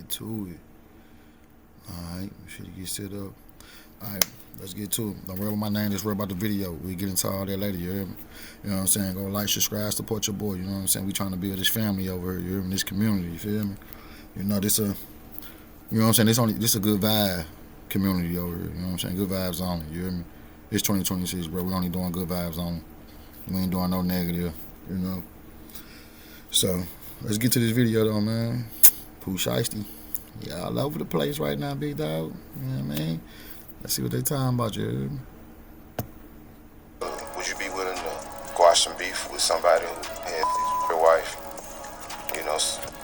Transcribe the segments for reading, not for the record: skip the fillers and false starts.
get to it. Alright, shit get set up. Alright, let's get to it. Don't worry about my name, just worry about the video. We'll get into all that later, you hear me? You know what I'm saying? Go like, subscribe, support your boy, you know what I'm saying? We trying to build this family over here, you hear me? This community, you feel me? You know, this you know what I'm saying? This a good vibe community over here, you know what I'm saying? Good vibes only, you hear me? It's 2026, bro. We only doing good vibes only. We ain't doing no negative, you know? So, let's get to this video though, man. Pooh Shiesty. Yeah, all over the place right now, big dog. You know what I mean? Let's see what they talking about, you. Would you be willing to squash some beef with somebody who had your wife? You know,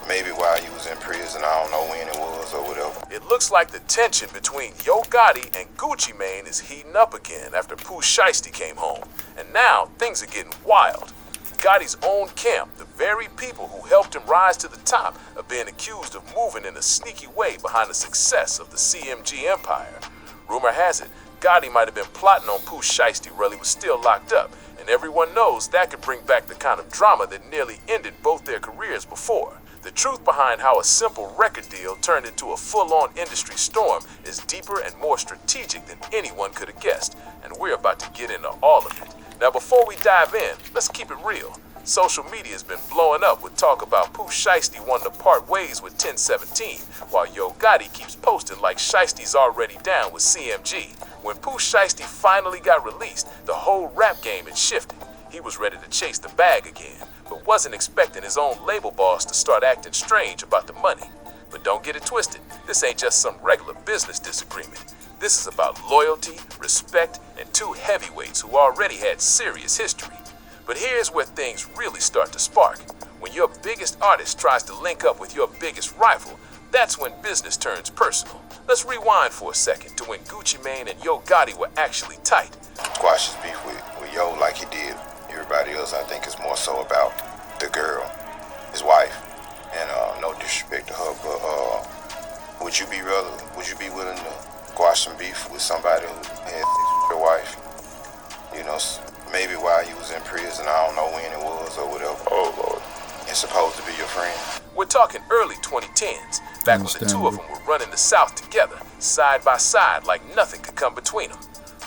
maybe while you was in prison, I don't know when it was or whatever. It looks like the tension between Yo Gotti and Gucci Mane is heating up again after Pooh Shiesty came home. And now things are getting wild. Gotti's own camp, the very people who helped him rise to the top, are being accused of moving in a sneaky way behind the success of the CMG empire. Rumor has it, Gotti might have been plotting on Pooh Shiesty while he was still locked up, and everyone knows that could bring back the kind of drama that nearly ended both their careers before. The truth behind how a simple record deal turned into a full-on industry storm is deeper and more strategic than anyone could have guessed, and we're about to get into all of it. Now before we dive in, let's keep it real. Social media has been blowing up with talk about Pooh Shiesty wanting to part ways with 1017, while Yo Gotti keeps posting like Shiesty's already down with CMG. When Pooh Shiesty finally got released, the whole rap game had shifted. He was ready to chase the bag again, but wasn't expecting his own label boss to start acting strange about the money. But don't get it twisted, this ain't just some regular business disagreement. This is about loyalty, respect, and two heavyweights who already had serious history. But here's where things really start to spark. When your biggest artist tries to link up with your biggest rival, that's when business turns personal. Let's rewind for a second to when Gucci Mane and Yo Gotti were actually tight. Squash his beef with Yo like he did everybody else. I think it's more so about the girl, his wife, and no disrespect to her, but would you be willing to squash some beef with somebody who had your wife? You know, maybe while you was in prison, I don't know when it was or whatever. Oh Lord. It's supposed to be your friend. We're talking early 2010s, back when the two of them were running the South together, side by side like nothing could come between them.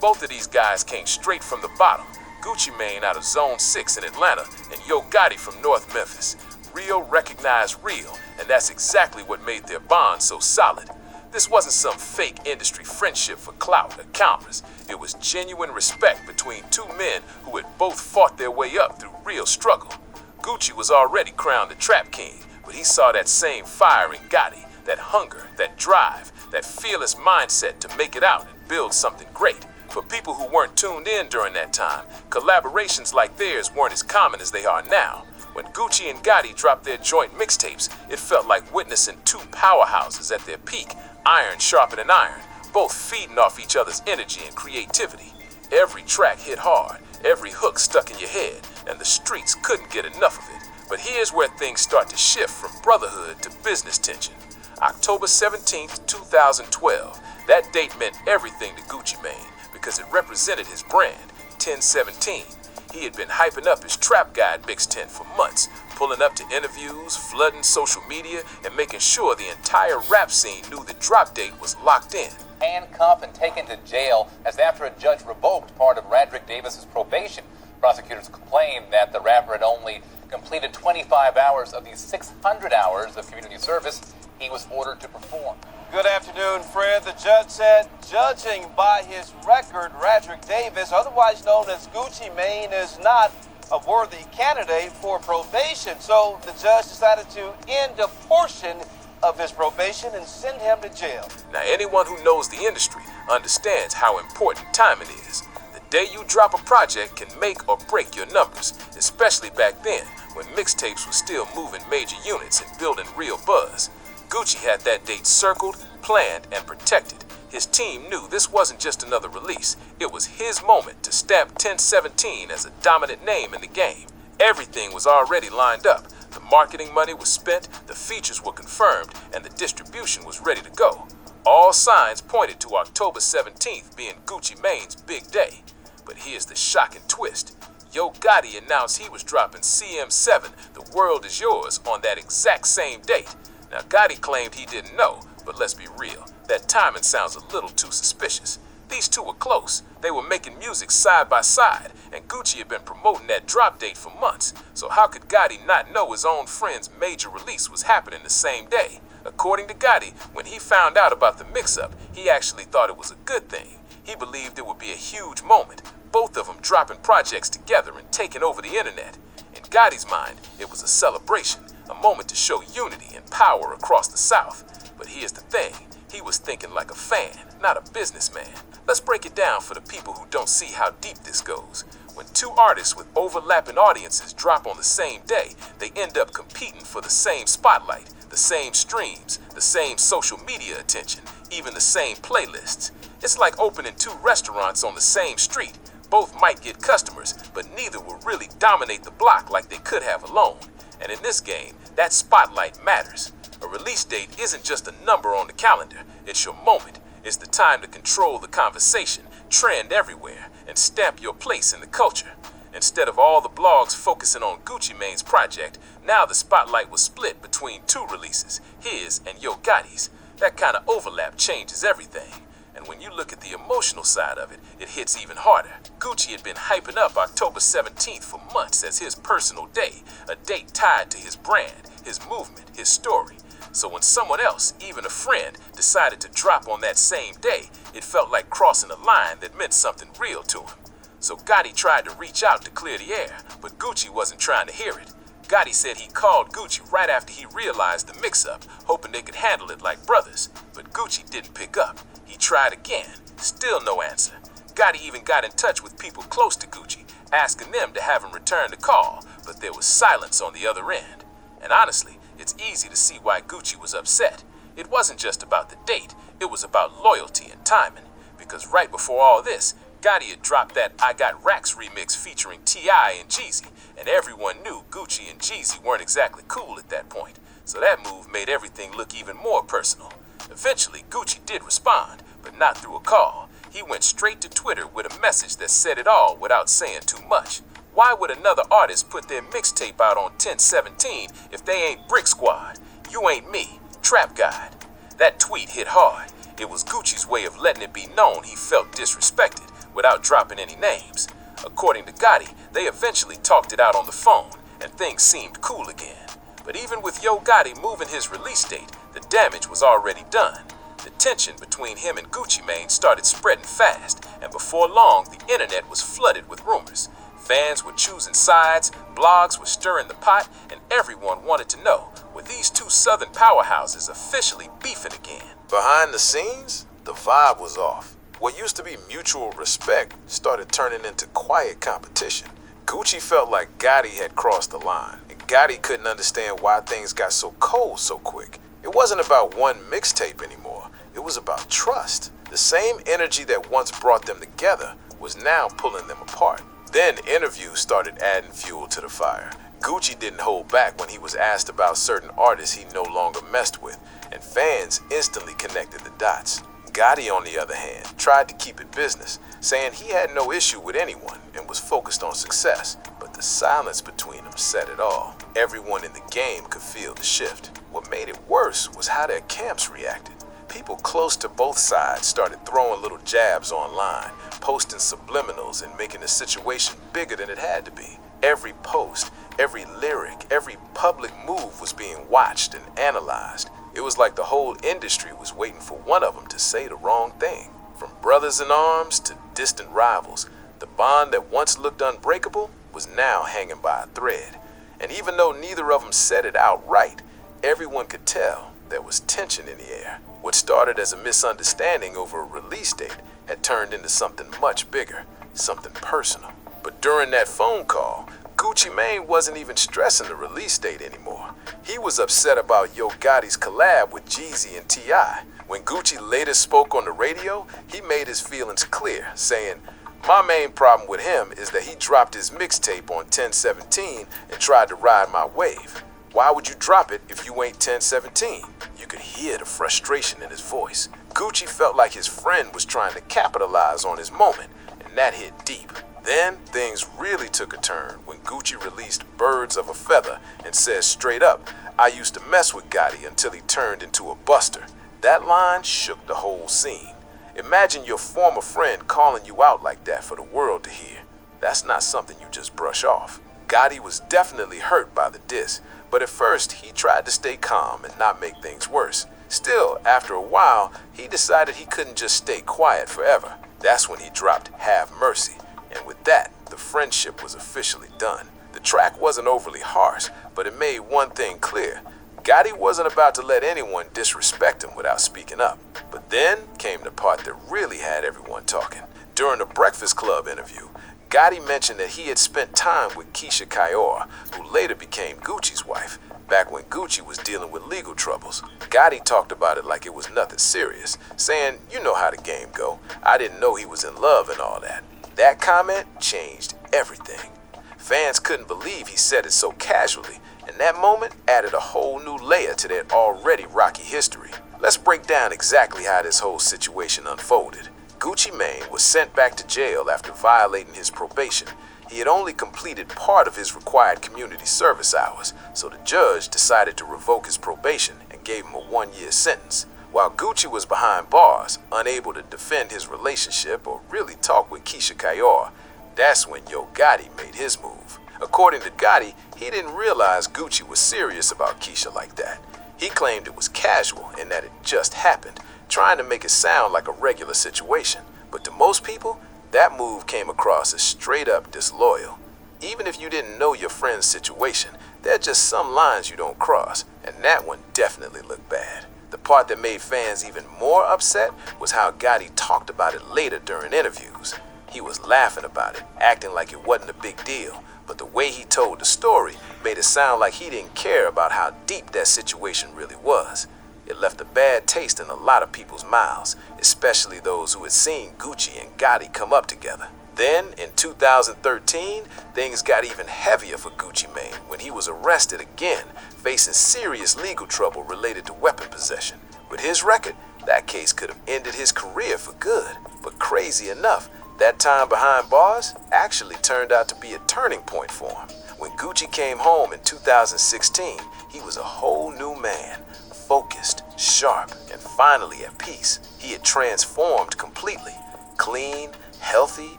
Both of these guys came straight from the bottom. Gucci Mane out of Zone 6 in Atlanta, and Yo Gotti from North Memphis. Real recognized real, and that's exactly what made their bond so solid. This wasn't some fake industry friendship for clout or cameras. It was genuine respect between two men who had both fought their way up through real struggle. Gucci was already crowned the Trap King, but he saw that same fire in Gotti, that hunger, that drive, that fearless mindset to make it out and build something great. For people who weren't tuned in during that time, collaborations like theirs weren't as common as they are now. When Gucci and Gotti dropped their joint mixtapes, it felt like witnessing two powerhouses at their peak, iron sharpening iron, both feeding off each other's energy and creativity. Every track hit hard, every hook stuck in your head, and the streets couldn't get enough of it. But here's where things start to shift from brotherhood to business tension. October 17th, 2012. That date meant everything to Gucci Mane because it represented his brand, 1017. He had been hyping up his Trap Guide mix tent for months, pulling up to interviews, flooding social media, and making sure the entire rap scene knew the drop date was locked in. Handcuffed and taken to jail as after a judge revoked part of Radrick Davis's probation. Prosecutors complained that the rapper had only completed 25 hours of the 600 hours of community service he was ordered to perform. Good afternoon, Fred. The judge said, judging by his record, Radrick Davis, otherwise known as Gucci Mane, is not a worthy candidate for probation. So the judge decided to end a portion of his probation and send him to jail. Now, anyone who knows the industry understands how important timing is. The day you drop a project can make or break your numbers, especially back then when mixtapes were still moving major units and building real buzz. Gucci had that date circled, planned, and protected. His team knew this wasn't just another release. It was his moment to stamp 1017 as a dominant name in the game. Everything was already lined up. The marketing money was spent, the features were confirmed, and the distribution was ready to go. All signs pointed to October 17th being Gucci Mane's big day. But here's the shocking twist. Yo Gotti announced he was dropping CM7, The World Is Yours, on that exact same date. Now, Gotti claimed he didn't know, but let's be real, that timing sounds a little too suspicious. These two were close. They were making music side by side, and Gucci had been promoting that drop date for months. So how could Gotti not know his own friend's major release was happening the same day? According to Gotti, when he found out about the mix-up, he actually thought it was a good thing. He believed it would be a huge moment, both of them dropping projects together and taking over the internet. In Gotti's mind, it was a celebration, a moment to show unity and power across the South. But here's the thing, he was thinking like a fan, not a businessman. Let's break it down for the people who don't see how deep this goes. When two artists with overlapping audiences drop on the same day, they end up competing for the same spotlight, the same streams, the same social media attention, even the same playlists. It's like opening two restaurants on the same street. Both might get customers, but neither will really dominate the block like they could have alone. And in this game, that spotlight matters. A release date isn't just a number on the calendar, it's your moment. It's the time to control the conversation, trend everywhere, and stamp your place in the culture. Instead of all the blogs focusing on Gucci Mane's project, now the spotlight was split between two releases, his and Yo Gotti's. That kind of overlap changes everything. And when you look at the emotional side of it, it hits even harder. Gucci had been hyping up October 17th for months as his personal day, a date tied to his brand, his movement, his story. So when someone else, even a friend, decided to drop on that same day, it felt like crossing a line that meant something real to him. So Gotti tried to reach out to clear the air, but Gucci wasn't trying to hear it. Gotti said he called Gucci right after he realized the mix-up, hoping they could handle it like brothers. But Gucci didn't pick up. He tried again, still no answer. Gotti even got in touch with people close to Gucci, asking them to have him return the call, but there was silence on the other end. And honestly, it's easy to see why Gucci was upset. It wasn't just about the date, it was about loyalty and timing. Because right before all this, Gotti had dropped that I Got Racks remix featuring T.I. and Jeezy, and everyone knew Gucci and Jeezy weren't exactly cool at that point. So that move made everything look even more personal. Eventually, Gucci did respond, but not through a call. He went straight to Twitter with a message that said it all without saying too much. Why would another artist put their mixtape out on 10/17 if they ain't Brick Squad? You ain't me, Trap Guide. That tweet hit hard. It was Gucci's way of letting it be known he felt disrespected without dropping any names. According to Gotti, they eventually talked it out on the phone, and things seemed cool again. But even with Yo Gotti moving his release date, the damage was already done. The tension between him and Gucci Mane started spreading fast, and before long, the internet was flooded with rumors. Fans were choosing sides, blogs were stirring the pot, and everyone wanted to know, were these two southern powerhouses officially beefing again? Behind the scenes, the vibe was off. What used to be mutual respect started turning into quiet competition. Gucci felt like Gotti had crossed the line, and Gotti couldn't understand why things got so cold so quick. It wasn't about one mixtape anymore. It was about trust. The same energy that once brought them together was now pulling them apart. Then interviews started adding fuel to the fire. Gucci didn't hold back when he was asked about certain artists he no longer messed with, and fans instantly connected the dots. Gotti, on the other hand, tried to keep it business, saying he had no issue with anyone and was focused on success. But the silence between them said it all. Everyone in the game could feel the shift. What made it worse was how their camps reacted. People close to both sides started throwing little jabs online, posting subliminals and making the situation bigger than it had to be. Every post, every lyric, every public move was being watched and analyzed. It was like the whole industry was waiting for one of them to say the wrong thing. From brothers in arms to distant rivals, the bond that once looked unbreakable was now hanging by a thread. And even though neither of them said it outright, everyone could tell there was tension in the air. What started as a misunderstanding over a release date had turned into something much bigger, something personal. But during that phone call, Gucci Mane wasn't even stressing the release date anymore. He was upset about Yo Gotti's collab with Jeezy and T.I. When Gucci later spoke on the radio, he made his feelings clear, saying, "My main problem with him is that he dropped his mixtape on 10/17 and tried to ride my wave. Why would you drop it if you ain't 10/17? You could hear the frustration in his voice. Gucci felt like his friend was trying to capitalize on his moment, and that hit deep. Then things really took a turn when Gucci released Birds of a Feather and said straight up, "I used to mess with Gotti until he turned into a buster." That line shook the whole scene. Imagine your former friend calling you out like that for the world to hear. That's not something you just brush off. Gotti was definitely hurt by the diss, but at first he tried to stay calm and not make things worse. Still, after a while, he decided he couldn't just stay quiet forever. That's when he dropped Have Mercy, and with that, the friendship was officially done. The track wasn't overly harsh, but it made one thing clear. Gotti wasn't about to let anyone disrespect him without speaking up. But then came the part that really had everyone talking. During the Breakfast Club interview, Gotti mentioned that he had spent time with Keisha Kayor, who later became Gucci's wife, back when Gucci was dealing with legal troubles. Gotti talked about it like it was nothing serious, saying, "You know how the game go. I didn't know he was in love and all that." That comment changed everything. Fans couldn't believe he said it so casually, and that moment added a whole new layer to their already rocky history. Let's break down exactly how this whole situation unfolded. Gucci Mane was sent back to jail after violating his probation. He had only completed part of his required community service hours, so the judge decided to revoke his probation and gave him a 1-year sentence. While Gucci was behind bars, unable to defend his relationship or really talk with Keisha Kayor, that's when Yo Gotti made his move. According to Gotti, he didn't realize Gucci was serious about Keisha like that. He claimed it was casual and that it just happened, trying to make it sound like a regular situation. But to most people, that move came across as straight up disloyal. Even if you didn't know your friend's situation, there are just some lines you don't cross, and that one definitely looked bad. The part that made fans even more upset was how Gotti talked about it later during interviews. He was laughing about it, acting like it wasn't a big deal, but the way he told the story made it sound like he didn't care about how deep that situation really was. It left a bad taste in a lot of people's mouths, especially those who had seen Gucci and Gotti come up together. Then, in 2013, things got even heavier for Gucci Mane when he was arrested again, facing serious legal trouble related to weapon possession. With his record, that case could have ended his career for good. But crazy enough, that time behind bars actually turned out to be a turning point for him. When Gucci came home in 2016, he was a whole new man. Focused, sharp, and finally at peace. He had transformed completely, clean, healthy,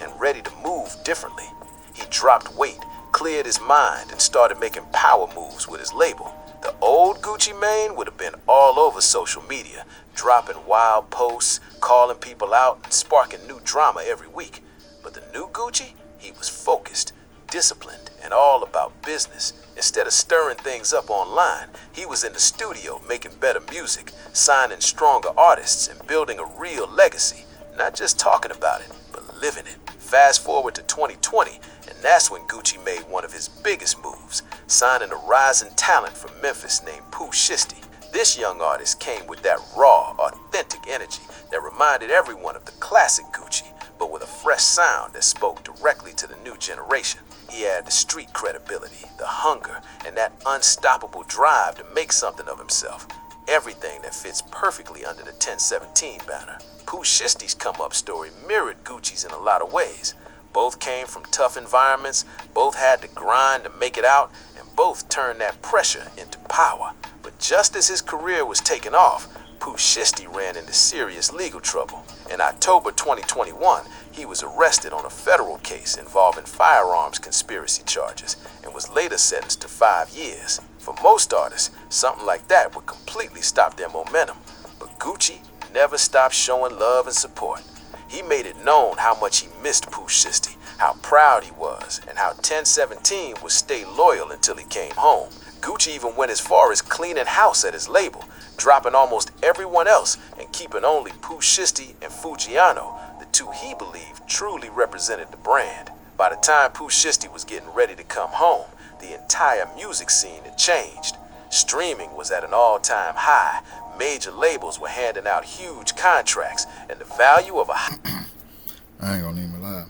and ready to move differently. He dropped weight, cleared his mind, and started making power moves with his label. The old Gucci Mane would have been all over social media, dropping wild posts, calling people out, and sparking new drama every week. But the new Gucci, he was focused, disciplined, and all about business. Instead of stirring things up online, he was in the studio making better music, signing stronger artists, and building a real legacy. Not just talking about it, but living it. Fast forward to 2020, and that's when Gucci made one of his biggest moves, signing a rising talent from Memphis named Pooh Shiesty. This young artist came with that raw, authentic energy that reminded everyone of the classic Gucci, but with a fresh sound that spoke directly to the new generation. He had the street credibility, the hunger, and that unstoppable drive to make something of himself. Everything that fits perfectly under the 1017 banner. Pooh Shiesty's come-up story mirrored Gucci's in a lot of ways. Both came from tough environments, both had to grind to make it out, and both turned that pressure into power. But just as his career was taking off, Pooh Shiesty ran into serious legal trouble. In October 2021, he was arrested on a federal case involving firearms conspiracy charges and was later sentenced to 5 years. For most artists, something like that would completely stop their momentum. But Gucci never stopped showing love and support. He made it known how much he missed Pooh Shiesty, how proud he was, and how 1017 would stay loyal until he came home. Gucci even went as far as cleaning house at his label, dropping almost everyone else and keeping only Pooh Shiesty and Fujiano, the two he believed truly represented the brand. By the time Pooh Shiesty was getting ready to come home, the entire music scene had changed. Streaming was at an all-time high. Major labels were handing out huge contracts, and the value of a I ain't gonna even lie.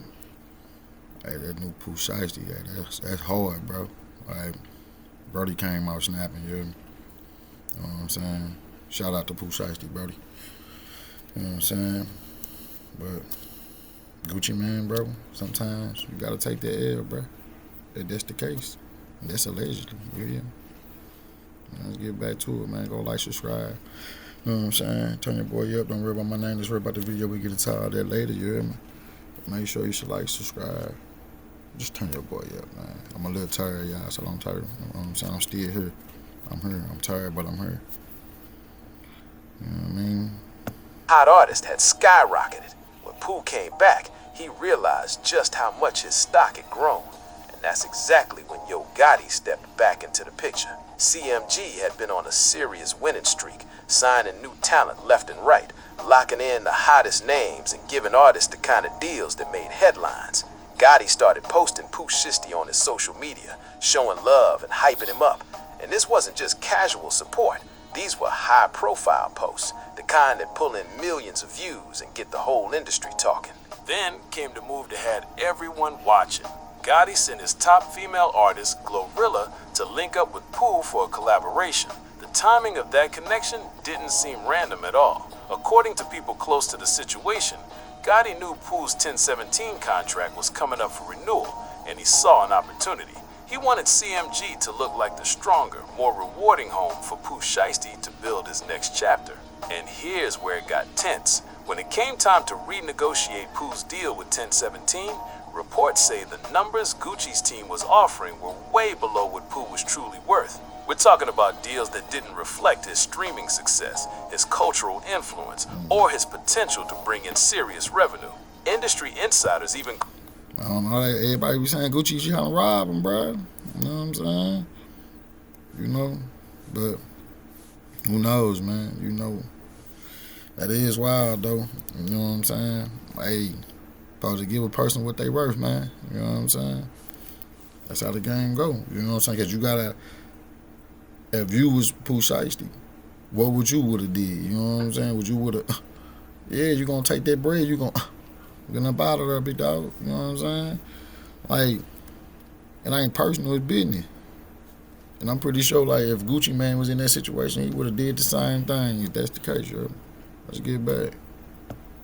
Hey, that new Pooh Shiesty, that's hard, bro. Like, Brody came out snapping, you know what I'm saying? Shout out to Pooh Shiesty, Brody. You know what I'm saying? But Gucci man, bro. Sometimes you gotta take that L, bro. If that's the case, that's allegedly. Yeah. Let's get back to it, man. Go like, subscribe. You know what I'm saying? Turn your boy up. Don't worry about my name. Just worry about the video. We get into all that later. You hear me? Make sure you should like, subscribe. Just turn your boy up, man. I'm a little tired, y'all, so I'm tired. You know what I'm saying? I'm still here. I'm here. I'm tired, but I'm here. You know what I mean? Hot Artist had skyrocketed. When Pooh came back, he realized just how much his stock had grown. And that's exactly when Yo Gotti stepped back into the picture. CMG had been on a serious winning streak, signing new talent left and right, locking in the hottest names and giving artists the kind of deals that made headlines. Gotti started posting Pooh Shiesty on his social media, showing love and hyping him up. And this wasn't just casual support. These were high-profile posts, the kind that pull in millions of views and get the whole industry talking. Then came the move that had everyone watching. Gotti sent his top female artist, Glorilla, to link up with Pooh for a collaboration. The timing of that connection didn't seem random at all. According to people close to the situation, Gotti knew Pooh's 1017 contract was coming up for renewal, and he saw an opportunity. He wanted CMG to look like the stronger, more rewarding home for Pooh Shiesty to build his next chapter. And here's where it got tense. When it came time to renegotiate Pooh's deal with 1017, reports say the numbers Gucci's team was offering were way below what Pooh was truly worth. We're talking about deals that didn't reflect his streaming success, his cultural influence, or his potential to bring in serious revenue. Industry insiders even... I don't know. Everybody be saying Gucci trying to rob him, bro. You know what I'm saying? You know, but who knows, man? You know, that is wild, though. You know what I'm saying? Hey, supposed to give a person what they worth, man. You know what I'm saying? That's how the game go. You know what I'm saying? Because you gotta, if you was Pooh Shiesty, what would you would have did? You know what I'm saying? Would you would have? Yeah, you gonna take that bread? You gonna bottle there, big dog? You know what I'm saying? Like, it ain't personal, it's business. And I'm pretty sure, like, if Gucci Mane was in that situation, he would have did the same thing. If that's the case, yo. Let's get back.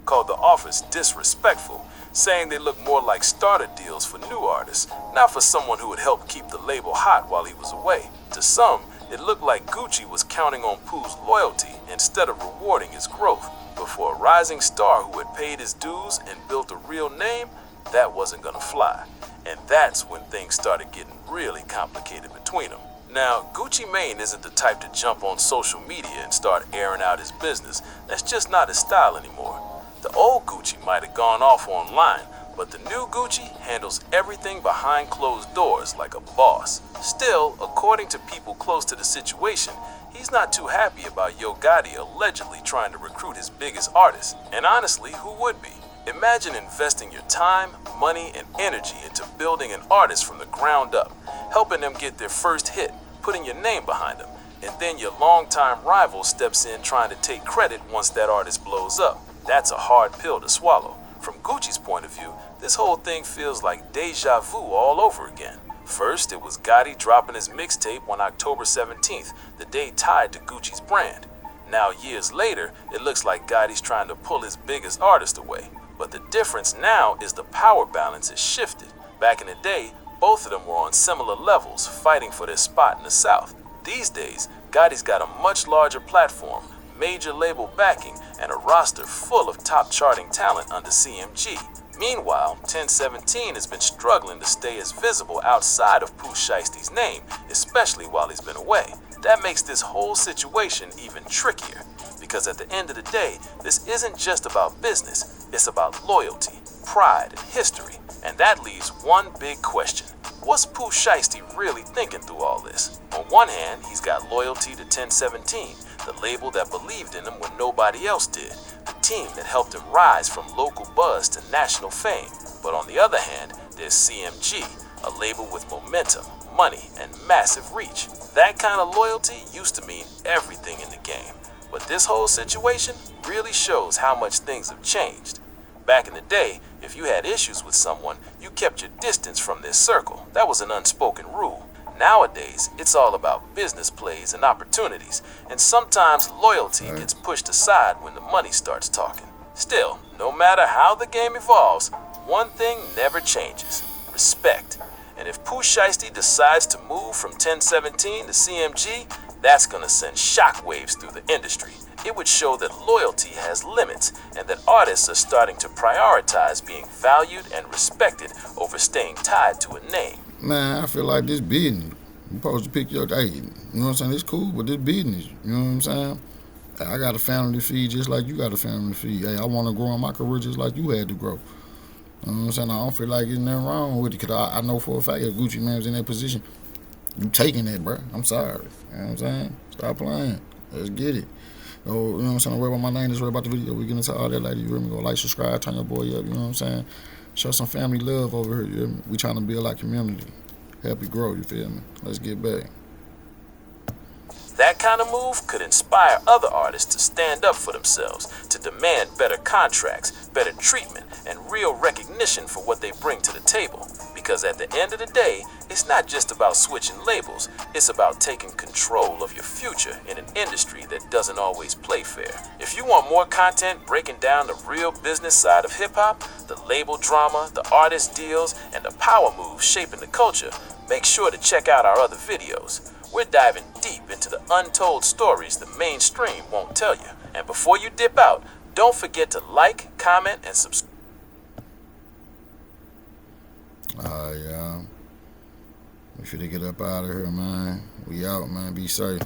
Called the offers disrespectful, saying they look more like starter deals for new artists, not for someone who would help keep the label hot while he was away. To some, it looked like Gucci was counting on Pooh's loyalty instead of rewarding his growth. But for a rising star who had paid his dues and built a real name, that wasn't gonna fly. And that's when things started getting really complicated between them. Now, Gucci Mane isn't the type to jump on social media and start airing out his business. That's just not his style anymore. The old Gucci might have gone off online, but the new Gucci handles everything behind closed doors like a boss. Still, according to people close to the situation, he's not too happy about Yo Gotti allegedly trying to recruit his biggest artist. And honestly, who would be? Imagine investing your time, money, and energy into building an artist from the ground up, helping them get their first hit, putting your name behind them, and then your longtime rival steps in trying to take credit once that artist blows up. That's a hard pill to swallow. From Gucci's point of view, this whole thing feels like deja vu all over again. First, it was Gotti dropping his mixtape on October 17th, the day tied to Gucci's brand. Now, years later, it looks like Gotti's trying to pull his biggest artist away. But the difference now is the power balance has shifted. Back in the day, both of them were on similar levels, fighting for their spot in the South. These days, Gotti's got a much larger platform, major label backing, and a roster full of top charting talent under CMG. Meanwhile, 1017 has been struggling to stay as visible outside of Pooh Shiesty's name, especially while he's been away. That makes this whole situation even trickier, because at the end of the day, this isn't just about business, it's about loyalty, pride, and history. And that leaves one big question. What's Pooh Shiesty really thinking through all this? On one hand, he's got loyalty to 1017, the label that believed in him when nobody else did, the team that helped him rise from local buzz to national fame. But on the other hand, there's CMG, a label with momentum, money, and massive reach. That kind of loyalty used to mean everything in the game. But this whole situation really shows how much things have changed. Back in the day, if you had issues with someone, you kept your distance from their circle. That was an unspoken rule. Nowadays, it's all about business plays and opportunities, and sometimes loyalty gets pushed aside when the money starts talking. Still, no matter how the game evolves, one thing never changes: respect. And if Pooh Shiesty decides to move from 1017 to CMG, that's gonna send shockwaves through the industry. It would show that loyalty has limits and that artists are starting to prioritize being valued and respected over staying tied to a name. Man, I feel like this business. You supposed to pick your day. You know what I'm saying? It's cool, but this business. You know what I'm saying? I got a family to feed just like you got a family to feed. Hey, I want to grow in my career just like you had to grow. You know what I'm saying? I don't feel like there's nothing wrong with it because I know for a fact if Gucci Mane's in that position, you taking that, bro. I'm sorry. You know what I'm saying? Stop playing. Let's get it. You know what I'm saying? Don't worry about my name. Just worry about the video. We get into all that later. You hear me? Go like, subscribe, turn your boy up. You know what I'm saying? Show some family love over here. You hear me? We trying to build our community. Help it grow. You feel me? Let's get back. That kind of move could inspire other artists to stand up for themselves, to demand better contracts, better treatment, and real recognition for what they bring to the table. Because at the end of the day, it's not just about switching labels, it's about taking control of your future in an industry that doesn't always play fair. If you want more content breaking down the real business side of hip-hop, the label drama, the artist deals, and the power moves shaping the culture, make sure to check out our other videos. We're diving deep into the untold stories the mainstream won't tell you. And before you dip out, don't forget to like, comment, and subscribe. Alright, y'all. We should get up out of here, man. We out, man. Be safe.